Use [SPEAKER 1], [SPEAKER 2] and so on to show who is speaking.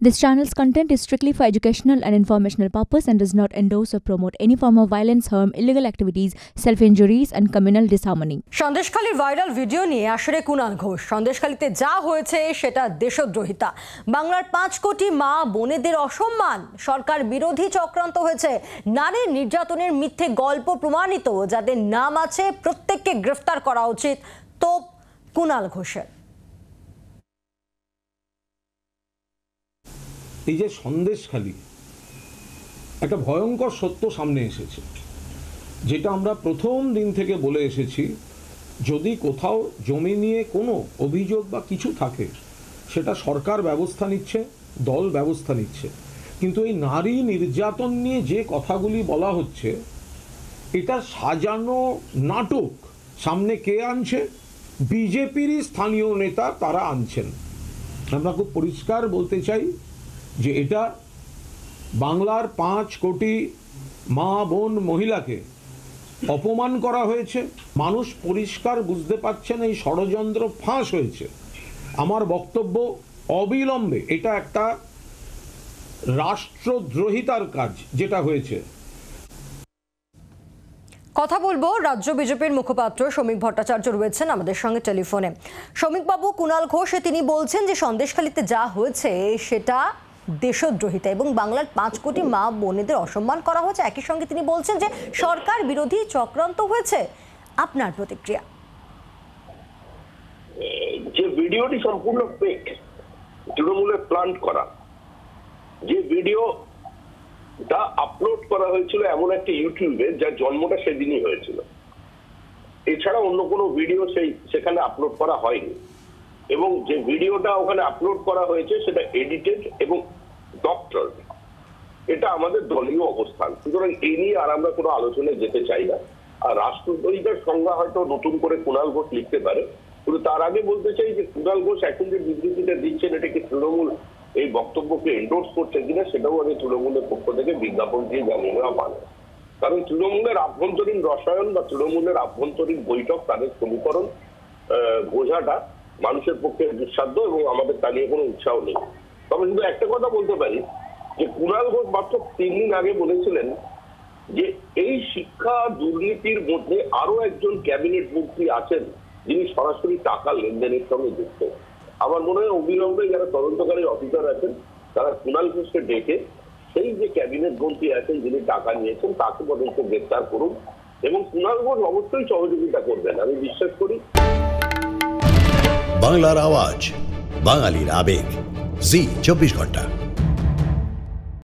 [SPEAKER 1] This channel's content is strictly for educational and informational purpose and does not endorse or promote any form of violence, harm, illegal activities, self-injuries and communal disharmony.
[SPEAKER 2] সন্দেশখালীর viral video নিয়ে আসরে কুণাল ঘোষ। সন্দেশখালীতে যা হয়েছে সেটা দেশদ্রোহিতা। বাংলার 5 কোটি মা বোনেদের অসম্মান, সরকার বিরোধী চক্রান্ত হয়েছে। নারী নির্যাতনের মিথ্যে গল্প প্রমাণিত, যাদের নাম আছে প্রত্যেককে গ্রেফতার করা উচিত। তোপ কুণাল ঘোষের।
[SPEAKER 3] এই যে সন্দেশখালী একটা ভয়ঙ্কর সত্য সামনে এসেছে, যেটা আমরা প্রথম দিন থেকে বলে এসেছি। যদি কোথাও জমি নিয়ে কোনো অভিযোগ বা কিছু থাকে, সেটা সরকার ব্যবস্থা নিচ্ছে, দল ব্যবস্থা নিচ্ছে, কিন্তু এই নারী নির্যাতন নিয়ে যে কথাগুলি বলা হচ্ছে, এটা সাজানো নাটক। সামনে কে আনছে? বিজেপিরই স্থানীয় নেতা, তারা আনছেন। আমরা খুব পরিষ্কার বলতে চাই যে এটা বাংলার 5 কোটি মা বোন মহিলাকে অপমান করা হয়েছে। মানুষ পরিষ্কার বুঝতে পারছেন এই ষড়যন্ত্র ফাঁস হয়েছে। আমার বক্তব্য, অবিলম্বে এটা একটা রাষ্ট্রদ্রোহিতার কাজ যেটা হয়েছে।
[SPEAKER 2] কথা বলবো রাজ্য বিজেপির মুখপাত্র শ্রমিক ভট্টাচার্য রয়েছেন আমাদের সঙ্গে টেলিফোনে। শ্রমিক বাবু, কুণাল ঘোষ তিনি বলছেন যে সন্দেশখালীতে যা হয়েছে সেটা দেশদ্রোহিতা এবং বাংলার 5 কোটি মা বোনেদের অসম্মান করা হয়েছে। একই সঙ্গে তিনি বলছেন যে সরকার বিরোধী চক্রান্ত হয়েছে। আপনার প্রতিক্রিয়া?
[SPEAKER 4] যে ভিডিওটি সম্পূর্ণ ফেক, তৃণমূলের প্ল্যান্ট করা। যে ভিডিওটা আপলোড করা হয়েছিল এমন একটা ইউটিউবে, যার জন্মটা সেদিনই হয়েছিল। এছাড়া অন্য কোনো ভিডিও সেখানে আপলোড করা হয়নি। এবং যে ভিডিওটা ওখানে আপলোড করা হয়েছে সেটা এডিটেড এবং ডক্টর। এটা আমাদের দলীয় অবস্থান। সুতরাং এই নিয়ে আর আমরা কোনো আলোচনায় যেতে চাই না। আর রাষ্ট্রদ্রোহিতার সংজ্ঞা হয়তো নতুন করে কুণাল ঘোষ লিখতে পারে, কিন্তু তার আগে বলতে চাই যে কুণাল ঘোষ এখন যে বিবৃতিটা দিচ্ছেন, এটা কি তৃণমূল এই বক্তব্যকে এন্ডোর্স করছে কিনা, সেটাও আমি তৃণমূলের পক্ষ থেকে বিজ্ঞাপন দিয়ে জানিয়ে নেওয়া ভালো। কারণ তৃণমূলের আভ্যন্তরীণ রসায়ন বা তৃণমূলের আভ্যন্তরীণ বৈঠক, তাদের সমীকরণ বোঝাটা মানুষের পক্ষে দুঃসাধ্য এবং আমাদের তা নিয়ে কোনো উৎসাহ নেই। তবে শুধু একটা কথা বলতে পারি যে কুণাল ঘোষ মাত্র 3 দিন আগে বলেছিলেন যে এই শিক্ষা দুর্নীতির মধ্যে আরো একজন ক্যাবিনেট মন্ত্রী আছেন যিনি সরাসরি টাকা লেনদেনের সঙ্গে যুক্ত। আমার মনে হয় অবিলম্বে যারা তদন্তকারী অফিসার আছেন তারা কুণাল ঘোষকে ডেকে সেই যে ক্যাবিনেট মন্ত্রী আছেন যিনি টাকা নিয়েছেন তাকে পর্যন্ত গ্রেফতার করুন, এবং কুণাল ঘোষ অবশ্যই সহযোগিতা করবেন, আমি বিশ্বাস করি।
[SPEAKER 5] বাংলার আওয়াজ, বাঙালির আবেগ, জি 24 ঘন্টা।